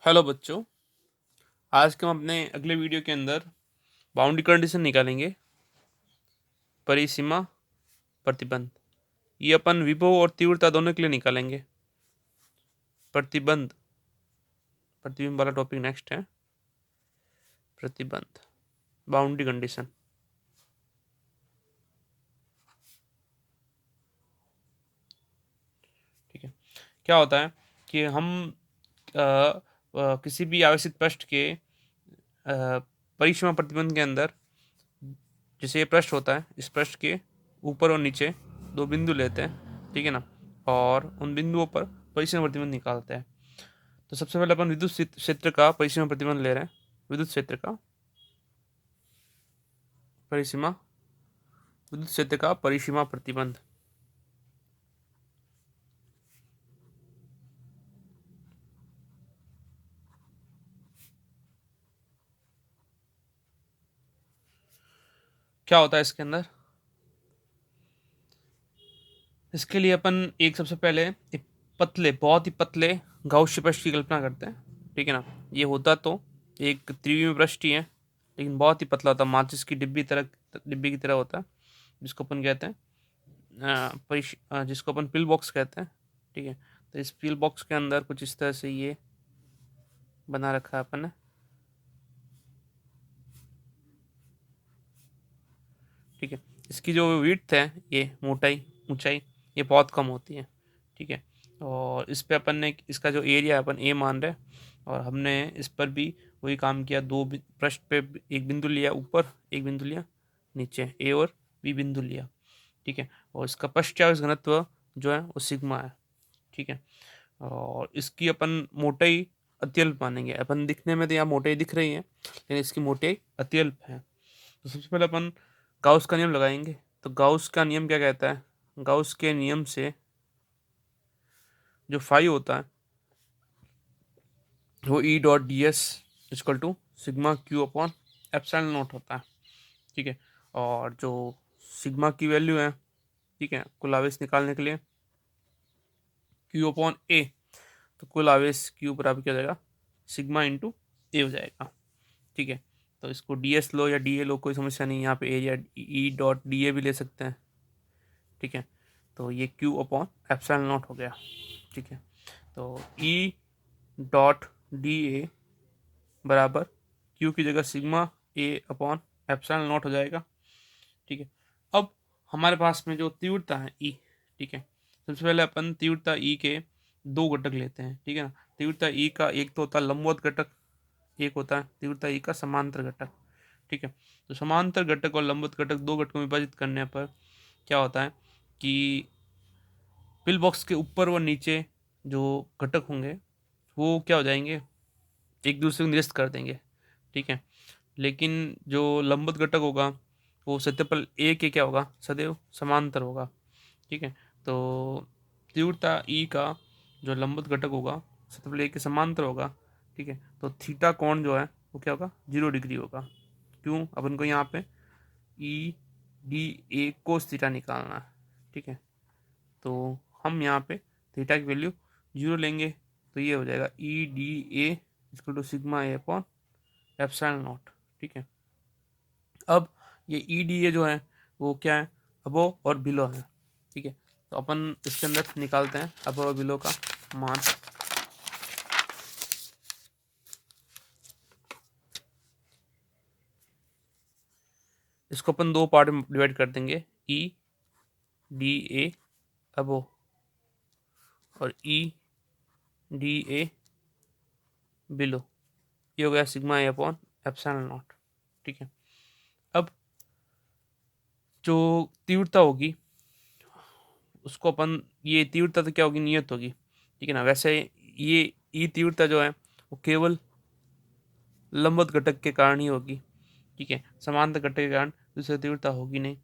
Hello बच्चों। आज के हम अपने अगले वीडियो के अंदर बाउंड्री कंडीशन निकालेंगे। परिसीमा प्रतिबंध ये अपन विभव और तीव्रता दोनों के लिए निकालेंगे। प्रतिबंध प्रतिबिंब वाला टॉपिक नेक्स्ट है। प्रतिबंध बाउंड्री कंडीशन। ठीक है, क्या होता है कि हम किसी भी आवेशित पृष्ठ के परिसीमा प्रतिबंध के अंदर, जैसे ये पृष्ठ होता है, इस पृष्ठ के ऊपर और नीचे दो बिंदु लेते हैं, ठीक है ना, और उन बिंदुओं पर परिसीमा प्रतिबंध निकालते हैं। तो सबसे पहले अपन विद्युत क्षेत्र का परिसीमा प्रतिबंध ले रहे हैं। विद्युत क्षेत्र का परिसीमा विद्युत क्षेत्र का परिसीमा प्रतिबंध। क्या होता है इसके अंदर? इसके लिए अपन एक सबसे पहले एक पतले, बहुत ही पतले गाउस पृष्ठ की कल्पना करते हैं, ठीक है ना। ये होता तो एक त्रिविमीय पृष्ठ ही है, लेकिन बहुत ही पतला होता है, माचिस की डिब्बी की तरह होता है, जिसको अपन कहते हैं जिसको अपन पिल बॉक्स कहते हैं, ठीक है। तो इस पिल बॉक्स के अंदर कुछ इस तरह से ये बना रखा है अपन ने, ठीक है। इसकी जो विड्थ है, ये मोटाई, ऊंचाई, ये बहुत कम होती है, ठीक है। और इस पे अपन ने इसका जो एरिया अपन ए मान रहे हैं, और हमने इस पर भी वही काम किया। दो पृष्ठ पे एक बिंदु लिया ऊपर, एक बिंदु लिया नीचे, ए और बी बिंदु लिया, ठीक है। और इसका पश्चात घनत्व जो है वो सिग्मा है, ठीक है। और इसकी अपन मोटाई अत्यल्प मानेंगे। अपन दिखने में तो यहाँ मोटाई दिख रही है, लेकिन इसकी मोटाई अत्यल्प है। तो सबसे पहले अपन गाउस का नियम लगाएंगे। तो गाउस का नियम क्या कहता है? गाउस के नियम से जो फाई होता है वो E dot D S equal to sigma Q upon epsilon nought होता है, ठीक है। और जो सिग्मा की वैल्यू है, ठीक है, कुल आवेश निकालने के लिए क्यू अपॉन ए, तो कुल आवेश क्यू बराबर क्या हो जाएगा? सिग्मा इंटू ए हो जाएगा, ठीक है। तो इसको डी एस लो या डी ए लो, कोई समस्या नहीं। यहाँ पे area E dot D A भी ले सकते हैं, ठीक है। तो ये क्यू अपॉन एप्सिलॉन नॉट हो गया, ठीक है। तो ई डॉट डी ए बराबर क्यू की जगह sigma A upon epsilon not हो जाएगा, ठीक है। अब हमारे पास में जो तीव्रता है ई, ठीक है, सबसे पहले अपन तीव्रता ई के दो घटक लेते हैं, ठीक है ना। तीव्रता ई का एक तो होता है लंबवत घटक, एक होता है तीव्रता ई का समांतर घटक, ठीक है। तो समांतर घटक और लंबवत घटक दो घटकों में विभाजित करने पर क्या होता है कि पिल बॉक्स के ऊपर व नीचे जो घटक होंगे वो क्या हो जाएंगे? एक दूसरे को निरस्त कर देंगे, ठीक है। लेकिन जो लंबवत घटक होगा वो सत्यपल ए के क्या होगा? सदैव समांतर होगा, ठीक है। तो तीव्रता ई का जो लंबवत घटक होगा सत्यपल ए के समांतर होगा, ठीक है। तो थीटा कोण जो है वो क्या होगा? 0 डिग्री होगा। क्यों? अपन को यहाँ पे ई डी ए कोस थीटा निकालना है, ठीक है। तो हम यहाँ पे थीटा की वैल्यू 0 लेंगे, तो ये हो जाएगा E D A equal to sigma A upon epsilon nought, ठीक है। अब ये ई डी ए जो है वो क्या है? अबो और बिलो है, ठीक है। तो अपन इसके अंदर निकालते हैं अबो और बिलो का मान। इसको अपन दो पार्ट में डिवाइड कर देंगे, ई डी ए अबो और ई डी ए बिलो। ये हो गया sigma A upon epsilon nought, ठीक है। अब जो तीव्रता होगी उसको अपन, ये तीव्रता तो क्या होगी? नियत होगी, ठीक है ना। वैसे ये ई तीव्रता जो है वो केवल लंबवत घटक के कारण ही होगी, ठीक है। समांतर घटक के कारण दूसरी तीव्रता होगी नहीं,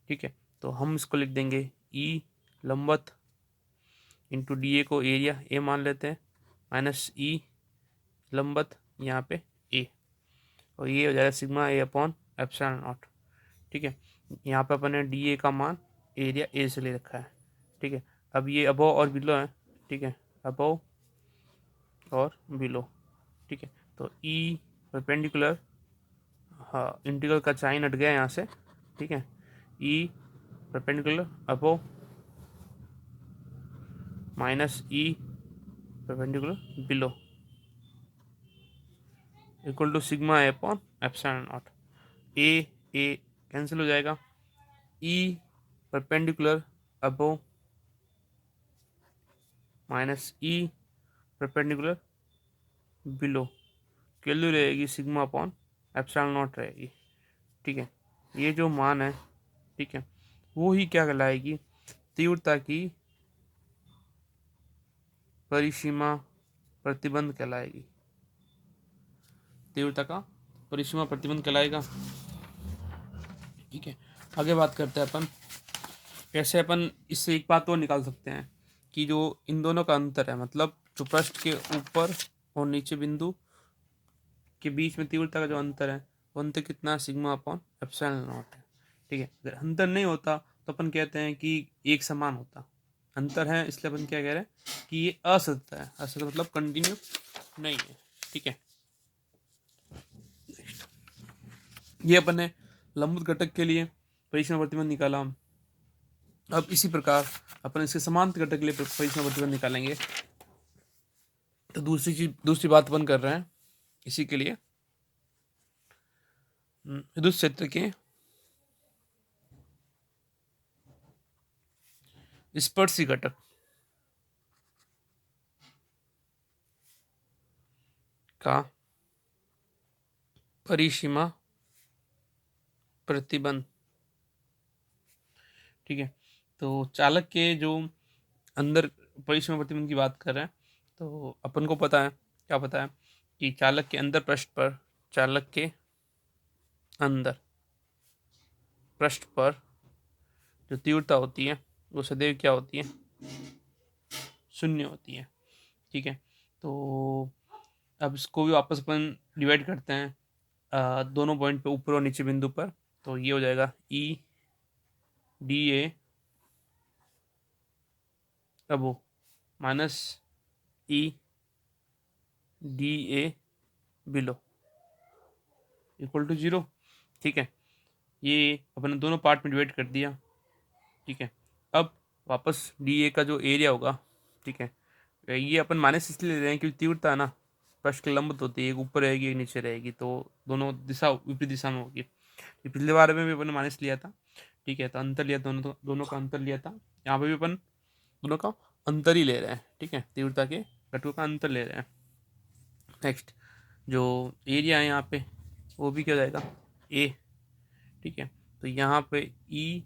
ठीक है। तो हम इसको लिख देंगे ई लंबवत इंटू डी ए को एरिया ए मान लेते हैं, माइनस ई लंबवत यहाँ पे ए, और ये हो जाएगा sigma A upon epsilon nought, ठीक है। यहाँ पे अपन ने डी ए का मान एरिया ए से ले रखा है, ठीक है। अब ये अबव और बिलो है, ठीक है, अबव और बिलो, ठीक है। तो ई परपेंडिकुलर, हाँ इंटीग्रल का साइन हट गया यहाँ से, ठीक है। E perpendicular above minus E perpendicular below equal to sigma A upon epsilon naught. A cancel हो जाएगा, E perpendicular above minus E perpendicular below, value रहेगी सिग्मा अपॉन एप्सिलॉन नॉट रहेगी, ठीक है। ये जो मान है, ठीक है, वो ही क्या कहलाएगी, तीव्रता की परिसीमा प्रतिबंध कहलाएगी, तीव्रता का परिसीमा प्रतिबंध कहलाएगा, ठीक है। आगे बात करते हैं अपन कैसे अपन इससे एक बात और निकाल सकते हैं कि जो इन दोनों का अंतर है, मतलब जो पृष्ठ के ऊपर और नीचे बिंदु के बीच में तीव्रता का जो अंतर है, वो अंतर कितना, सिग्मा अपॉन एप्सिलॉन नॉट है, ठीक है। अगर अंतर नहीं होता तो अपन कहते हैं कि एक समान होता, अंतर है इसलिए अपन क्या कह रहे हैं कि ये असतत है, असतत मतलब कंटिन्यू नहीं है, ठीक है। ये अपन ने लंबवत घटक के लिए परिसीमा प्रतिबंध निकाला। अब इसी प्रकार अपन इसके समांतर घटक के लिए परिसीमा प्रतिबंध निकालेंगे। तो दूसरी बात अपन कर रहे हैं इसी के लिए, विद्युत क्षेत्र के स्पर्शी घटक का परिसीमा प्रतिबंध, ठीक है। तो चालक के जो अंदर परिसीमा प्रतिबंध की बात कर रहे हैं, तो अपन को पता है, क्या पता है कि चालक के अंदर पृष्ठ पर, चालक के अंदर पृष्ठ पर जो तीव्रता होती है वो सदैव क्या होती है, शून्य होती है, ठीक है। तो अब इसको भी वापस अपन डिवाइड करते हैं दोनों पॉइंट पे, ऊपर और नीचे बिंदु पर। तो ये हो जाएगा E D A above minus E D A below equal to 0, ठीक है। ये अपन दोनों पार्ट में डिवाइड कर दिया, ठीक है। अब वापस डी ए का जो एरिया होगा, ठीक है, ये अपन माइनस इसलिए ले रहे हैं क्योंकि तीव्रता है ना, पृष्ठ के लंबवत होती है, एक ऊपर रहेगी एक नीचे रहेगी, तो दोनों दिशा विपरीत दिशा में होगी। ये पिछले बार में भी अपन माइनस लिया था, ठीक है। तो अंतर लिया, दोनों का अंतर लिया था, यहाँ पे भी अपन दोनों का अंतर ही ले रहे हैं, ठीक है, तीव्रता के घटकों का अंतर ले रहे हैं। नेक्स्ट जो एरिया है यहाँ पे, वो भी क्या हो जाएगा, ए, ठीक है। तो यहाँ पे ई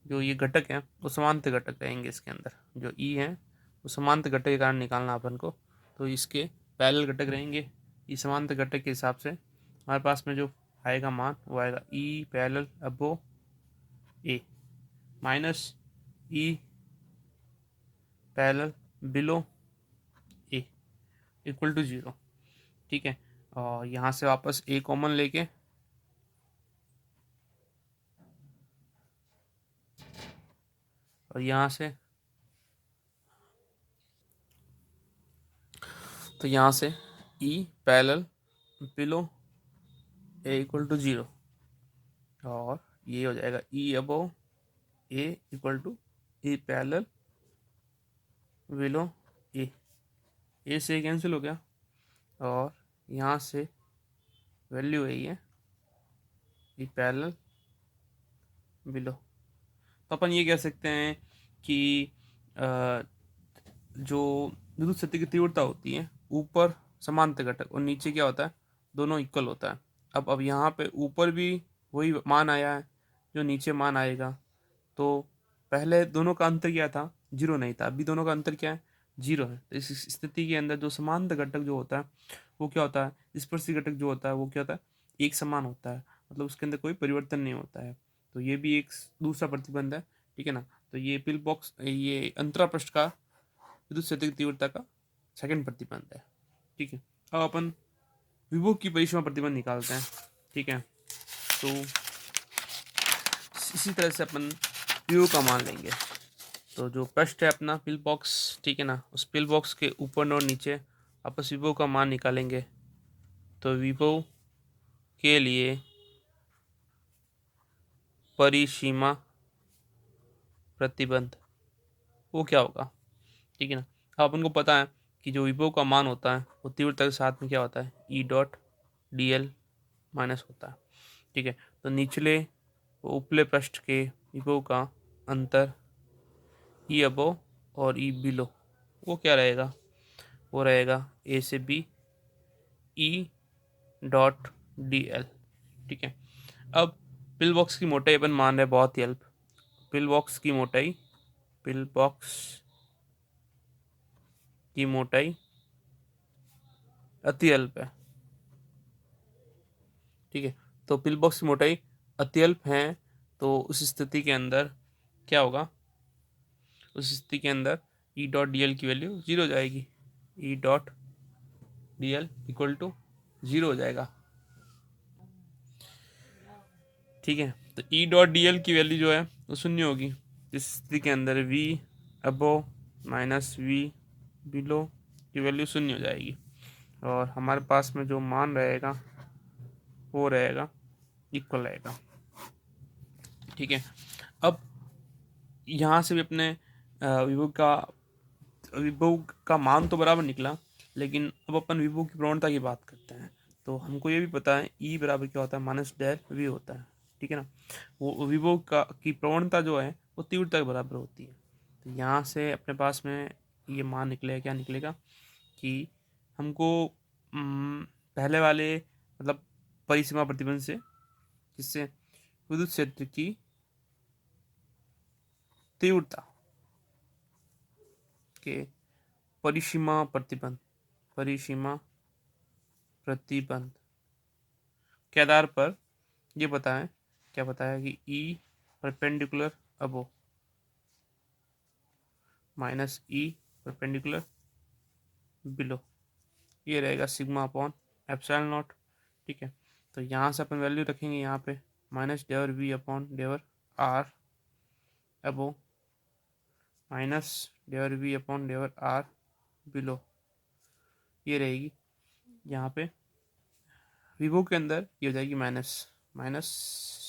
जो ये घटक है वो समांतर घटक रहेंगे इसके अंदर, जो ई है वो समांतर घटक के कारण निकालना अपन को, तो इसके पैरेलल घटक रहेंगे। ई समांतर घटक के हिसाब से हमारे पास में जो आएगा मान वो आएगा E parallel above A minus E parallel below A equal to 0, ठीक है। और यहाँ से वापस ए कॉमन लेके और यहाँ से, तो यहाँ से E parallel below A equal to 0, और ये हो जाएगा E above A equal to E parallel below A से कैंसिल हो गया, और यहाँ से वैल्यू यही है ई पैरेलल बिलो। तो अपन ये कह सकते हैं कि जो विद्युत क्षेत्र की तीव्रता होती है, ऊपर समांतर घटक और नीचे क्या होता है, दोनों इक्वल होता है। अब यहाँ पे ऊपर भी वही मान आया है जो नीचे मान आएगा, तो पहले दोनों का अंतर क्या था, 0 नहीं था, अभी दोनों का अंतर क्या है, 0 है। तो इस स्थिति के अंदर जो समांतर घटक जो होता है वो क्या होता है, स्पर्शी घटक जो होता है वो क्या होता है, एक समान होता है, मतलब उसके अंदर कोई परिवर्तन नहीं होता है। तो ये भी एक दूसरा प्रतिबंध है, ठीक है ना। तो ये पिल बॉक्स, ये अंतरा पृष्ठ का विद्युत क्षेत्र की तीव्रता का सेकंड प्रतिबंध है, ठीक है। अब अपन विभव की परिसीमा प्रतिबंध निकालते हैं, ठीक है। तो इसी तरह से अपन विभव का मान लेंगे। तो जो पृष्ठ है अपना पिल बॉक्स, ठीक है ना, उस पिल बॉक्स के ऊपर और नीचे आपस विभव का मान निकालेंगे, तो विभव के लिए परिसीमा प्रतिबंध वो क्या होगा, ठीक है ना। अब अपन को पता है कि जो विभव का मान होता है वो तीव्रता के साथ में क्या होता है, ई डॉट डी एल माइनस होता है, ठीक है। तो निचले व उपले पृष्ठ के विभव का अंतर ई अबो और ई बिलो वो क्या रहेगा, वो रहेगा ए से B E dot D L, ठीक है। अब पिल बॉक्स की मोटाई अपन मान रहे बहुत ही अल्प, पिल बॉक्स की मोटाई, पिल बॉक्स की मोटाई अति अल्प है, ठीक है। तो पिल बॉक्स की मोटाई अति अल्प है, तो उस स्थिति के अंदर क्या होगा, उस स्थिति के अंदर ई डॉट डी एल की वैल्यू जीरो हो जाएगी, E dot D L equal to zero हो जाएगा, ठीक है। तो ई डॉट डी एल की वैल्यू जो है वो शून्य होगी। इस स्थिति के अंदर V above minus V below की वैल्यू शून्य हो जाएगी और हमारे पास में जो मान रहेगा वो रहेगा इक्वल रहेगा, ठीक है। अब यहाँ से भी अपने विभव का मान तो बराबर निकला, लेकिन अब अपन विभव की प्रवणता की बात करते हैं। तो हमको ये भी पता है ई बराबर क्या होता है, माइनस डेल वी होता है, ठीक है ना। वो विभव का की प्रवणता जो है वो तीव्रता के बराबर होती है। तो यहाँ से अपने पास में ये मान निकलेगा, क्या निकलेगा कि हमको पहले वाले मतलब परिसीमा प्रतिबंध से, जिससे विद्युत क्षेत्र की तीव्रता के परिसीमा प्रतिबंध, परिसीमा प्रतिबंध के आधार पर ये पता है, क्या पता है कि ई perpendicular above minus E perpendicular below ये रहेगा सिग्मा अपॉन एप्सिलॉन नॉट, ठीक है। तो यहाँ से अपन वैल्यू रखेंगे यहाँ पे minus del V upon del R above minus del V upon del R below ये रहेगी यहाँ पे विभव के अंदर ये हो जाएगी minus minus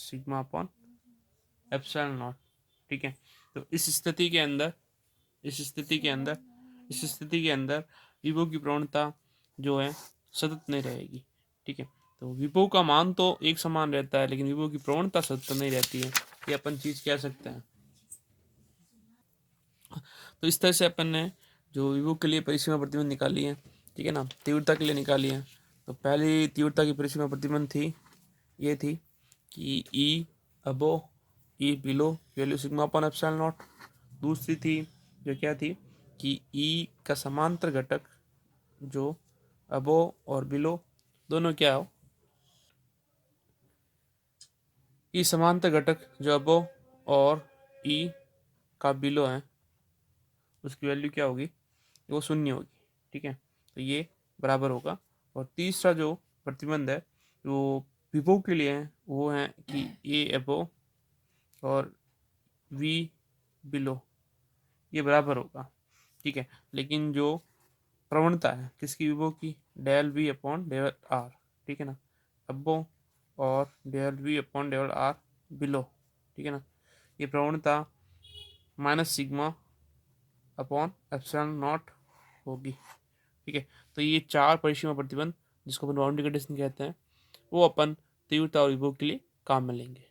sigma upon epsilon nought, ठीक है। तो इस स्थिति के अंदर, इस स्थिति के अंदर, इस स्थिति के अंदर विभव की प्रवणता जो है सतत नहीं रहेगी, ठीक है। तो विभव का मान तो एक समान रहता है, लेकिन विभव की प्रवणता सतत नहीं रहती है, ये अपन चीज कह सकते हैं। तो इस तरह से अपन ने जो विभव के लिए परिसीमा प्रतिबंध निकाली है, ठीक है ना, तीव्रता के लिए निकाली है। तो पहली तीव्रता की परिसीमा प्रतिबंध थी, ये थी कि E above E below value sigma upon epsilon naught. दूसरी थी जो क्या थी कि ई का समांतर घटक जो अबो और बिलो दोनों क्या हो, ई समांतर घटक जो अबो और ई का बिलो है उसकी वैल्यू क्या होगी, वो शून्य होगी, ठीक है। तो ये बराबर होगा। और तीसरा जो प्रतिबंध है वो विभव के लिए है, वो है कि ए अबो और वी बिलो ये बराबर होगा, ठीक है। लेकिन जो प्रवणता है किसकी, विभव की, del V upon del R, ठीक है ना, अबो और del V upon del R below, ठीक है ना, ये प्रवणता minus sigma upon epsilon nought होगी, ठीक है। तो ये चार परिसीमा प्रतिबंध जिसको अपन बाउंड्री कंडीशन कहते हैं वो अपन तीव्रता और विभव के लिए काम में लेंगे।